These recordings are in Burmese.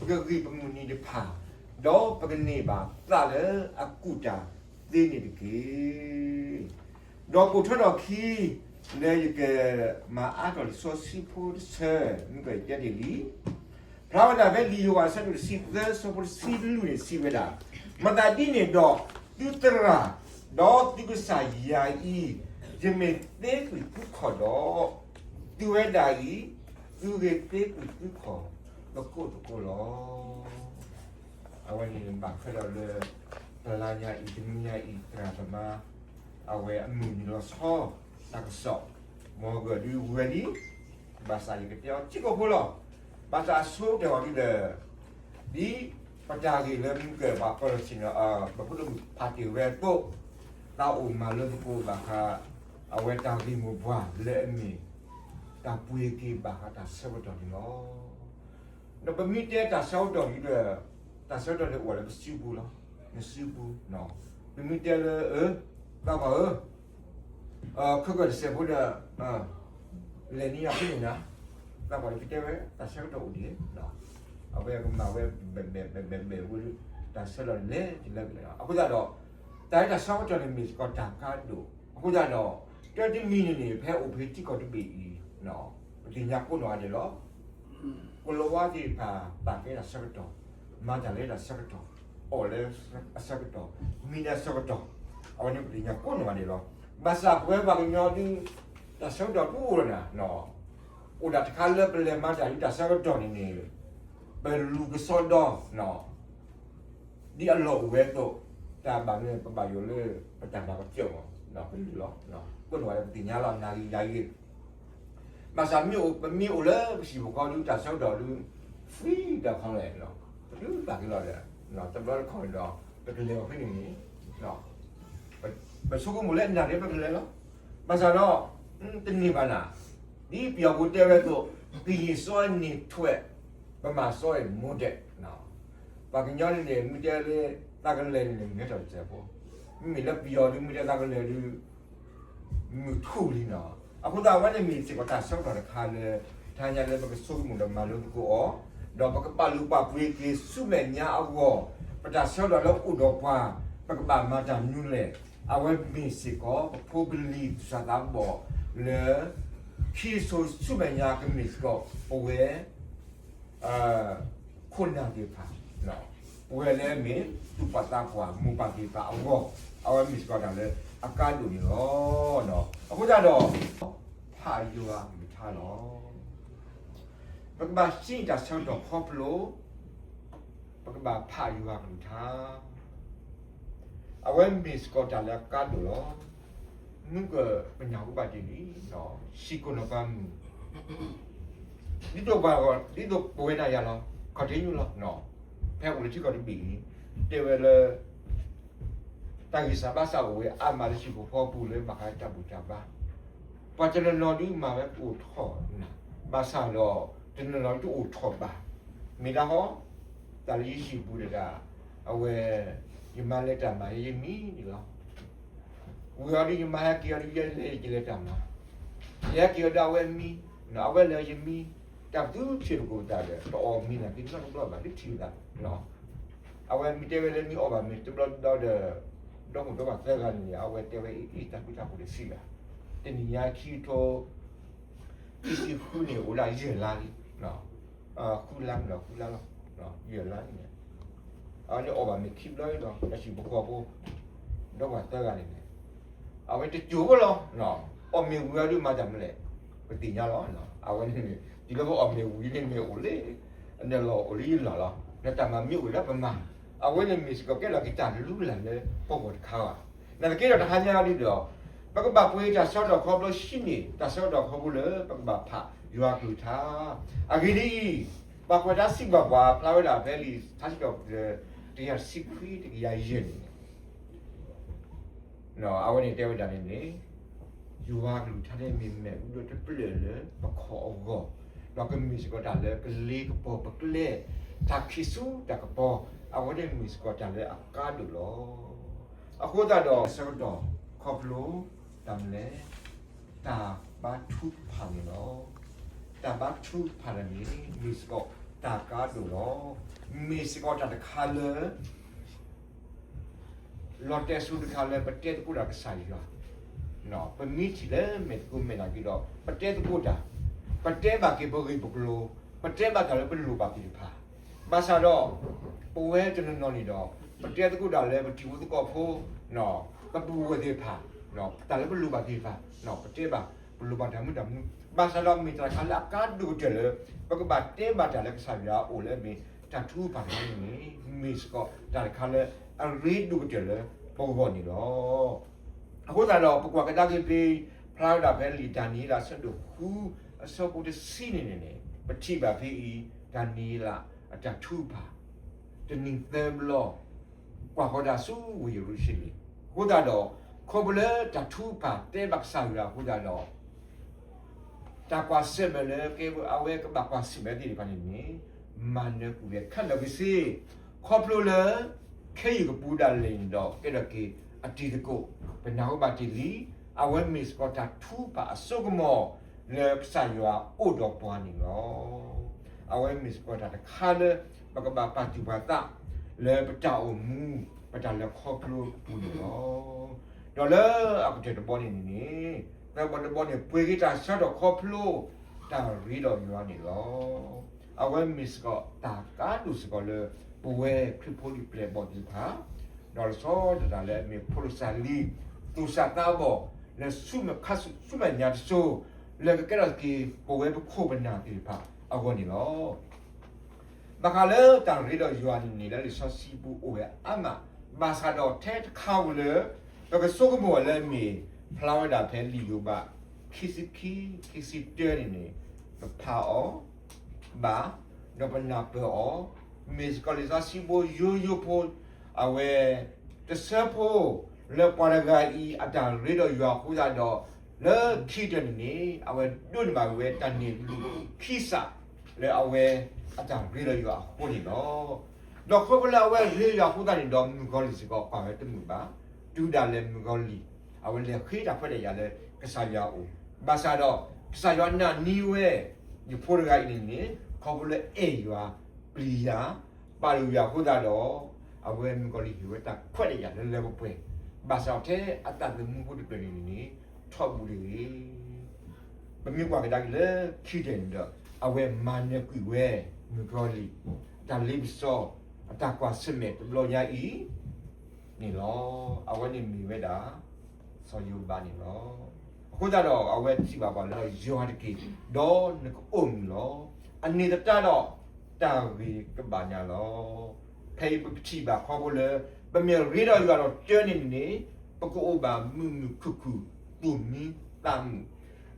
gagi pemuni de pa do pagni ba ta le akuta de ni de ki do ko tho do ki le ke ma a do so si pu se ngai ya de li pravana ve li yo wa sa do si de so pu si lu ni si ve da ma da di ni do tu tra do ti ku sa ya i je me te ku kho do tu ve da i tu ge te ku khoก็กูล้อเอาไว้นี่บักให้เราเลยปลาญาอีกมีญาอีกตราประมาเอาไว้มือนี่เราชอบตักสอบมอเกิดดูเวดีภาษาอีกเดียวชิโก้พูดหรอภาษาสู้เดี๋ยวนี้เลยดีปัจจัยเริ่มเกิดว่าก็เลยสินะแบบพูดถึงพาร์ตี้เวทปุ๊บเราอุ้มมาเริ่มปุ๊บบักฮะเอาไว้ตาดีมือบ้าเล่นมีตาปุยกีบักฮะตาเสพตัวนี้เนาะ那不明天他烧到一个，他烧到的我那个西部了，那西部喏，不明天了干嘛可个西部的来你那边呢，干嘛你这边他烧到的喏，啊为个嘛为别为他烧到嘞就来了，啊不知道，但是他烧到的米是个大卡度，不知道，这ที่มีนี่แพ้อุปธิก็จะบีเนาะปฏิญญากูหน่อยเดี๋ยว ကိုလိုဝါဒီပါကေလာဆက်တော့မာကြလေလာဆက်တော့အော်လေဆက်တော့မီနာဆက်တော့အဝန်ပညာကိုနမနေလောဘာသာပွဲဘာညောဒီတဆက်တော့ဘူးရနာနော်ဦးဒါတခါလေပလေမာကြတဆက်တော့နေဘယ်လူကစောတော့နော်ဒီအလောဝဲတော့တာဘာနဲ့ပပယိုလေပတန်တာကြောက်နော်ဘယ်လိုလောနော်ကိုနဝါပညာလောနာကြီးယာကြီးมาสามีโอเลยสิบก็รู้จักเสาดอกรู้ฟรีดอกเขาเลยเนาะรู้จักกันเลยเนาะจำได้คอยดอกเป็นเร็วขึ้นอย่างนี้เนาะไปสู้กับหมู่เล่นอย่างนี้เป็นเร็วมาสาเนาะเป็นนี่บ้านะนี่เปียกกูเตะไว้ตัวตีซอยนี่ถ้วยประมาณซอยมูเด็กเนาะปากย้อนเนี่ยมูเด็กเลยตากันเลยเนี่ยไม่ต้องเจ็บปวดมีแล้วเปียกดูมูเด็กตากันเลยดูมูทุ่งเนาะအခုတော့ဝမ်းနေမီစကတာဆောက်တော့ခါလေထိုင်ရလေဘကဆုမှုတော့မလို့ကိုတော့ဘကပလူပပွေးကေစုမဲ့ညာအောပတာဆောက်တော့လို့ဥတော့ပွားဘကပမာတာညူလေအဝဲမီစကောပိုဘလီစာတော့ဘောလေခီဆိုစုမဲ့ညာကမီစကောအဝဲခုနာဒီပါနော်ဝဲလေမီသူပတာပွားမူပါဒီပါအောအဝဲမီစကောတော့လေအကားလူရောနော်အခုကြတော့พายุอ่ะไม่ท่าหรอปกติสิ่งที่ฉันต้องพบรู้ปกติพายุอ่ะไม่ท่าเอาไว้มีสกอตจะเลิกกันดูหรอมึงก็เป็นอย่างกูไปที่นี่เนาะสิคนละกันนี่ตัวบ้าก็นี่ตัวป่วยได้ยังหรอเขาทิ้งอยู่หรอเนาะแพ้อุลิชิก็ได้บีเดี๋ยวเลยตั้งอิสระสาวเวอามาลิชิบุพอปูเลยมาขายจับบุจับบ้าปัจจุบันเราดูมาแบบอุทอนะภาษาเราจนเราดูอุทอบ้ามีละฮะแต่ลิชิบุเดก้าเอาไว้ยิมาเลต้ามายิมีนี่หรอวิอาริยิมาเกี่ยวกับเลจิเลต้ามาเกี่ยวกับเวมีนะเอาไว้เลยยิมีจับดูเชื่อกูได้เลยต่อมีนะที่นั่นก็แบบลิชิละเนาะเอาไว้มีเทวเลมีออกมามีตัวเราเดတော့ဘုရားသက်ကန်နေအဝဲတဲဝဲအီတပိတာကိုစီလာတင်ညာခီတိုဒီစီခုနေဦးလာရေလာနော်ခုလမ်းနော်ရေလာနေအဲ့ဒီအဝါမခိပလိုက်တော့အရှိဘကောကိုတော့သက်ကန်နေအဝဲတကျိုးလောနော်အမေဝူရဒီမှာကြမလဲပတိညာလောနော်အဝဲနေဒီလိုအမေဝူရင်းနေဦးလေအနေလောဦးလီလာလာနဲ့တမမြို့ရပမာအဝဲနေမစ်ကကဲလာကတာလူလာလေပုံပေါ်ခါနာကေတော့တခါညာလေးတော့ပကပပွေးတာဆောက်တော့ခေါ်လို့ရှိနေတာဆောက်တော့ခေါ်ဘူးလေပကပဖယူအကူတာအဂီဒီပကွာဒါစီဘဘဖလာဝလာဘဲလီသားတော့တရားစီခွီတရားရင်နော်အဝဲနေတဲဝတာနေယူအကူထားတဲ့မိမဲဦးတို့တပလေလေပခေါ်အောတော့ကမစ်ကတာလေကလေးကပေါ်ပကလေတာခိစုတကပေါ်အဝဲမစ်ကတာလေအကားလို့လောအခုတော့ဆောက်တော့ခေါပလိုတမ်လေတာဘတ်ထုဖာနေလောတာဘတ်ထုဖာနေမစ်က ตากาดูเนาะมีสกอตตะคาเลลอเตสุตะคาเลประเทศกูดาใส่ยอเนาะเป็นมีที่เลยเม็ดกูไม่นากิโลประเทศกูดาประเทศบากิบกิบกโลประเทศบากิเป็นรูบากิพาบาซาดอปูเวจนนอนี่ดอประเทศกูดาเลยมันทิวตุกอโพเนาะก็ปูเวเดพาเนาะแต่เลยเป็นรูบากิพาเนาะประเทศบาเป็นรูบาทำมึงทำบาซาดอมีตะคาเลกาดูเจเลยปกบาเตบาตะเลกซาบิอาโอเลมีจัทูปานี่มีสกอตะคาเลအရီဒူကြလေပုံပေါ်နေတော့အခုတော့ပကွာကတကိပေဖလာဒါပဲလီဒါနီလာဆက်တို့ခုအစောပုတစီနေနေပတိပါဖေးဒါနီလာအတထူပါတနင်းသမ်လောကွာဟောဒါဆူဝီရရှိလီခုတော့ခေါပလေတထူပါတဲဘက်ဆာရာခုတော့တာကွာစမလေကေအဝဲကဘကွာစမဒီပါနေမန်နကူလေခက်လို့စီခေါပလိုလေခေယကပူဒါလင်းတော့ကဲတော့ကေအတီတကိုဘယ်နောက်ပါတီလီအဝဲမစ်ကတာထူပါအစုကမောလေဆာယောအိုတော့ပွားနေတော့အဝဲမစ်ကတာခါလေဘကဘာပါတီပါတာလေပတောက်မူပတာလေခေါပလိုပူတော့တော့လေအခုတဲ့ဘောနေနေတော့ဘောနေပွေကတာဆက်တော့ခေါပလိုတာရီတော့ယောနေတော့အဝဲမစ်ကတာကာဒုစကလေปูเวคริปโพลิเปลบอดีพาดอลซอดดาเลมีโพลิซาลีตูซาตาบอเลซุมคัสซุมญาโซเลกะระกีปูเวโคบนาติพาอากอนี่ลอบาคาเลตังรีดอยวนนี่เลซอซีบูโอเวอะมาบาซาดอเทคาวเลแล้วก็โซกโมเลมีพลาวดาเพลีโยบาคิซิเตอร์นี่พาอบาดอบนาเปอMusicalization bo yo po awe the sample le paragai ata redo yo ku da do le khidan ni awe dun ba we tan ni khisa le awe ata redo yo ko ni no do ko la we re yo ku da ni do musicalize ko pa we tu ba du da le musicali awe le khida fa de ya le kasa ya o ba sa do kasa yo na ni we ni paragai ni ko le e yoပလီယာပါလူရခုသာတော့အဝဲမကောလီဝဲတာခွက်ရရလဲလဲပွဲဘာသာတဲ့ အတတ်မှုကိုတွေ့နေနေထောက်ဘူးလေဘမြကွာကတည်းကလေခိတဲ့တော့အဝဲမန်နေကွေဝဲမကောလီတာလစ်စောအတကွာစမေဘလောညာဤနေလောအဝဲနေမီဝဲတာဆောယူပါနေလောအခုတော့အဝဲကြည့်ပါပါလောယောတကေတော့နကအုံလောအနေတတော့တာဝီကဘာညာလောဖေးပချီပါခေါ်လို့ဘယ်မြေရီတော့ရတော့ကျင်းနေပကိုဘာမူခုခုတူမီတမ်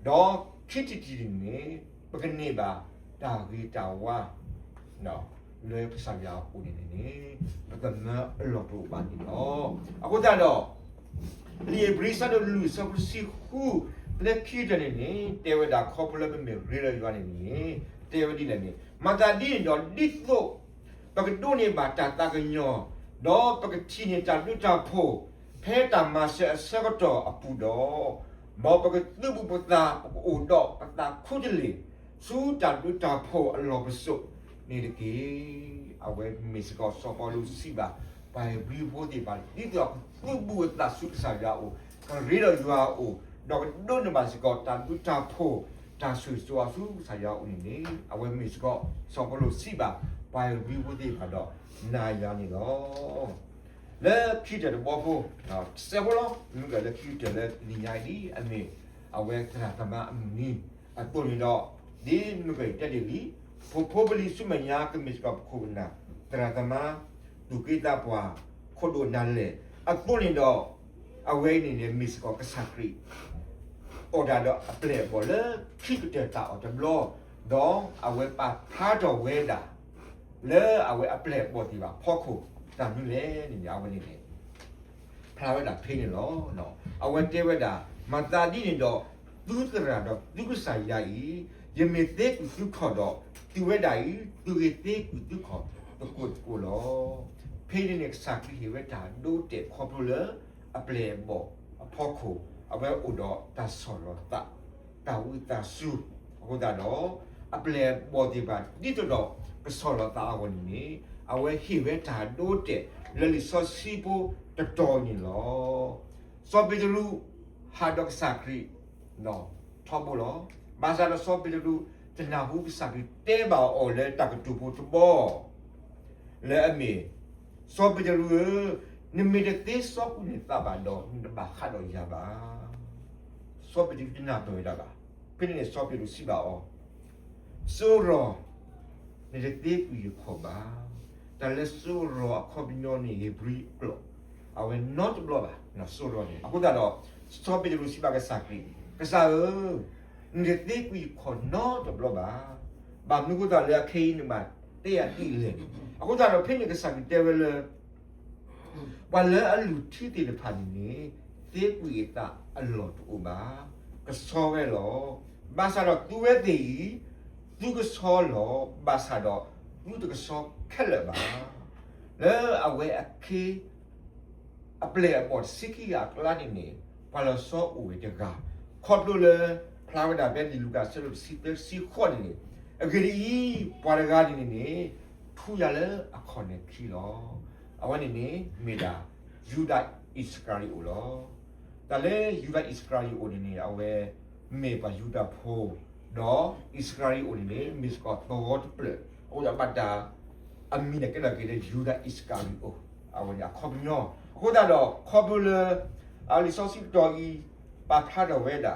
တော့ခစ်တီနေပကနေပါတာဝီတာဝါနော်လေပစံရဦးနေနေပကမလောပဘာနီနော်အခုတော့လီဘရီဆာဒလူဆပ်စီခုလက်ခီတယ်နေတေဝဒါခေါ်လို့ဘယ်မြေရီတော့ရနေနေတေဝဒီလည်းမတာဒီတော့ဒီဆိုပကဒိုနေဘာတာတာကညောတော့ပကချီနေတာလူတာဖို့ဖဲတာမဆဆကတော့အပူတော့မောပကသူ့ပတာအိုတော့ပတာခုဒလီစူတာလူတာဖို့အလောပစုနေတကေအဝဲမစ်ကောဆောပေါ်လူစီပါပိုင်ဘီဖို့ဒီပါဒီတော့သူ့ဘူတာဆုဆာယာအိုကရီရယူအိုတော့ဒိုနေဘာစကောတာလူတာဖို့တာဆူစွာဆူဆာယာဦးနေအဝဲမစ်ကောဆောပလို့စီပါပိုင်ဘီဝဒီဖာတော့နာယာနေတော့လေခိတဲ့ဘောဖို့နော်ဆေဘလောလူကလေခိတဲ့လေဒီညာဒီအမေအဝဲကရာတမအမီအတူလီတော့ဒီလူကတက်တယ်လီဖိုပလီစုမညာကမစ်ကောခုနာတရာတမဒုကိတာပွားခိုဒိုနန်လေအတူလီတော့အဝဲနေနေမစ်ကောကဆာခရီorder the play ball kick the ta or the blow dong awe pa pha do we da le awe play ball ti ba pho khu ta nu le ni ya we ni le pha we da phe ni lo no awe te we da ma ta di ni do du tra do du ku sai ya yi ye me te ku su kho do ti we da yi tu ge te ku tu kho to ku lo phe ni ne sa ki he we da do te kho pro le a play ball a pho khuအဝဲဥတော့တဆော်တော့တာဝီတာဆူဟိုဒါတော့ အပလေဘောဒီပါဒီတော့ကဆောလာတာဝန်နေအဝဲဟိဝဲတာဒိုတဲ့လလီဆောစီပိုတတော်နေလောစောပိတလူဟာဒေါက်စာခရီနော်ထောက်ဖို့လောဘာသာလို့စောပိတလူတနာဟုပစာခရီတဲပါအော်လေတကတူဖို့တဘောလဲအမေစောပိတလူနိမိတ်တေစောကုနေတာပါတော့ဘာခါတော့ရပါစောပိတလူနာတော့ရပါပြင်းနေစောပိတလူစီပါအောဆိုရောနေတဲ့တေကူရခေါ်ပါတလဲဆိုရောခေါ်ပြီးနော်နေဘရီပလောအဝဲ not ဘလောပါနော်ဆိုရောနေအခုတော့စောပိတလူစီပါကစားခရီကစားနေတဲ့တေကူခေါ် not ဘလောပါဘာမျိုးကတော့လေခေင်းနေမှာတဲ့ရတိလေအခုတော့ဖိနေကစားပြီးတဲဝဲလေဘာလဲအလူတီတီလဖာနေတေကူရတာအလောတူပါကစောဝဲလောဘာသာတော့သူဝဲတီသူကစောလောဘာသာတော့သူကစောခက်လေပါလဲအဝဲအခေအပလေအပေါ်စကီယာကလာနေဘာလို့စောဦးဝဲတကခေါ်လို့လေဖလာဝဒါပဲဒီလူကဆယ်စီပစီခေါ်နေအဂရီပွာရဂါဒီနေထူရလေအခေါ်နေခီလောအဝဲနေမေဒါယူဒိုက်အစ္စကာရီအိုလောတလေယူဒိုက်အစ္စကာရီအိုနေအဝဲမေပါယူဒာဖိုတော့အစ္စကာရီအိုနေမစ်ကောတော့ပလက်အိုရဘတာအမီနကလာကေယူဒာအစ္စကာရီအိုအဝဲခေါ်နော်အခုတော့ခေါ်ဘူးလေအလီဆိုစီတော်ကြီးပါဖာတော့ဝဲတာ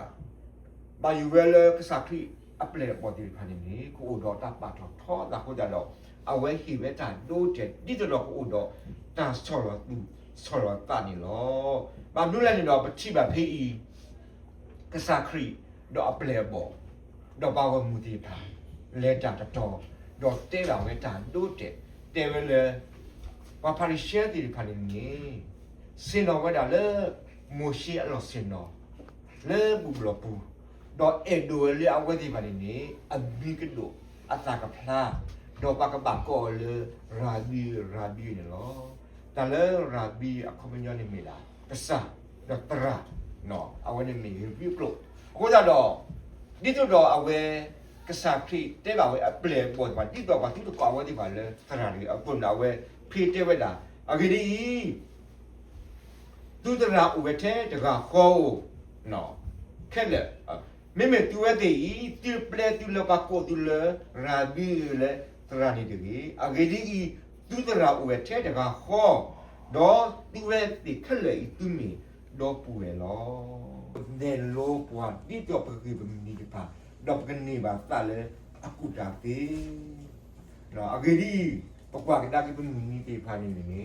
ဘာယူဝဲလေကစားခီအပလေပေါ်ဒီဖာနေကိုတော့တာပါတော့ထောတာခုတော့အဝဲဟိဝဲတာဒိုးတဲ့ဒီတော့ကိုတော့တာဆော်ရသူဆော်ရတာနေလောဘာလို့လဲနေတော့ပချိပါဖေးဤကစားခရီတော့အပလေပေါ်တော့ပါဝမူတီပါလေတာတော့တဲလာဝဲတာဒိုးတဲ့တဲဝဲလေဘာပါရီရှဲဒီဖာနေစင်တော်ဝဲတာလေမိုရှိအလောစင်တော်လေဘူဘလပူတော့အဲ့ဒိုလေအဝဲဒီဖာနေအဘီကလို့အတာကဖလားတော့ပါကပါကောလေရာဘီနေလောတလဲရာဘီအခုမညနေမီလားကစားတော့တရာနော်အဝဲနေမီပြပလို့အခုတော့ဒီတော့အဝဲကစားခရီတဲပါဝဲအပလေပေါ်ပါဒီတော့ပါဒီတော့ကောဝဲဒီပါလေတရာလေးအပွန်တော့ဝဲဖေးတဲဝဲတာအဂရီသူတရာဥဝဲတဲ့တကခေါ်နော်ခဲလေမေမေတူဝဲတဲ့ဤတီပလက်တူလပါကိုတူလရာဘီလေတရာနေဒီအဂရီသူတရာဥဝဲတဲ့တကခေါ်တော့တူဝဲတိခလေတူမီတော့ပူရလောနေလောပွားဒီတော့ပကိပမီဒီပါတော့ပကနေပါတလေအခုတာတေနော်အဂရီပကွာကဒါကိပမီနီတေဖာနေနေ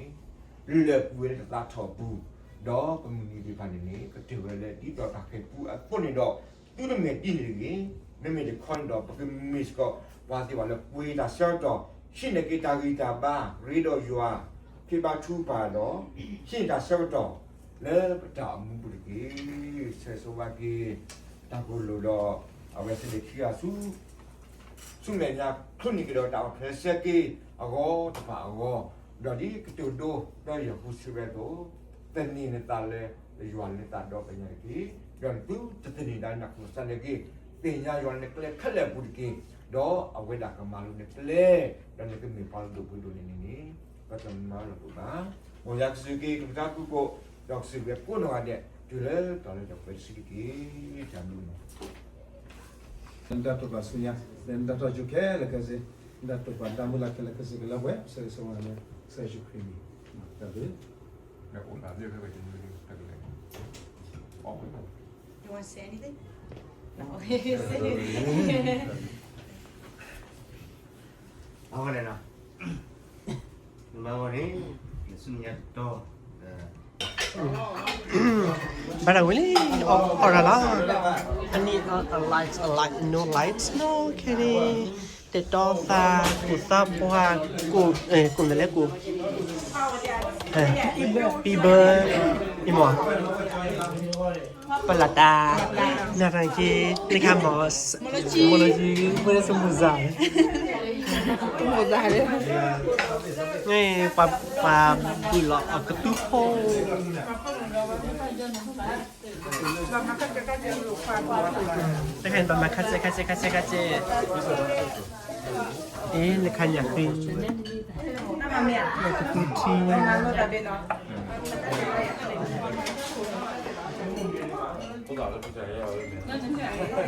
လေပူရတာထော်ဘူးတော့ပမီနီတေဖာနေနေကတေဝဲလေဒီတော့တာခေပူအခုနေတော့သူတို့မြေပြည်နေကြီးနမေဒီခွန်တော့ပကမစ်ကောဝါတီဝါလေပွေတာဆော့တော့ရှင်းနေကတာဂီတာပါရီတော့ယူအားပြပါထူပါတော့ရှင်းတာဆော့တော့လေပတာမှုပကြီးဆေဆိုဝါကြီးတာကိုလိုတော့အဝဲစတဲ့ခီယာစုနေညာခုန်နေကြတော့တာဖက်ဆက်ကြီးအကောတပါအကောတော့ဒီကတူတော့တော့ရခုစရဲတော့တနေနေတာလေရွာနေတာတော့ပညာကြီးပြန်သူတတိဒါနကုစနေကြီးတင်ညာရွာနေကလေးခက်လက်ဘူးကြီးတော့အဝဲတာကမာလို့နေကလေးတော့နေကမေပါလို့ဘူးလို့နေပတ်တမလို့ပါဘိုးရကစုကြီးကတာကူကိုတော့စီပဲကိုနော်တဲ့ဒီလေတော်လေတော့ပဲစီကြီးတမ်းလို့နော်Dato basunya, dan dato juga lekasi, dato pada mula lekasi gila web, saya semuanya saya syukuri. Tapi, nak ulah dia kau jadi tak boleh. Oh, You want to say anything? No. Awak ni nak? Bawa ni, semuanya tu. But really, or a lot. I need a light, no lights, no, Kenny. The dog that good up one, good, good, the good. Bieber, imo. Pelata, naranji, nikamos, moloji, boleh sembuza. Ni pa bulak ketupo. แต่เห็นประมาณคัดเจในคันอยากกินกูที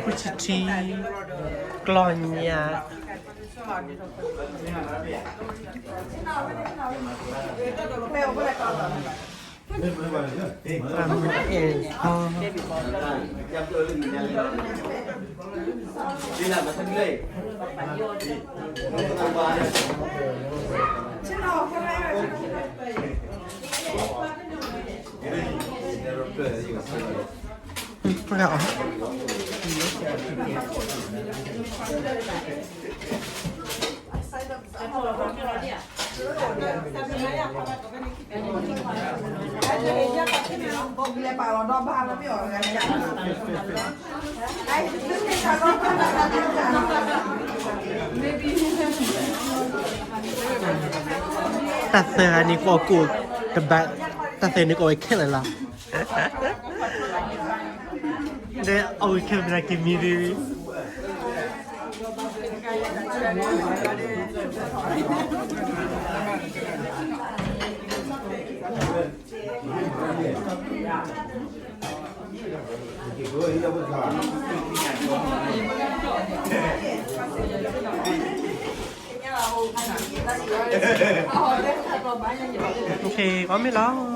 กูทีกลอนยาพอ đi làm mà thân lệ Dạ. Ta sera ni ko ku tebat ta sera ni ko ikel la. De au ikel bra ki miri. Ok, có mấy lo.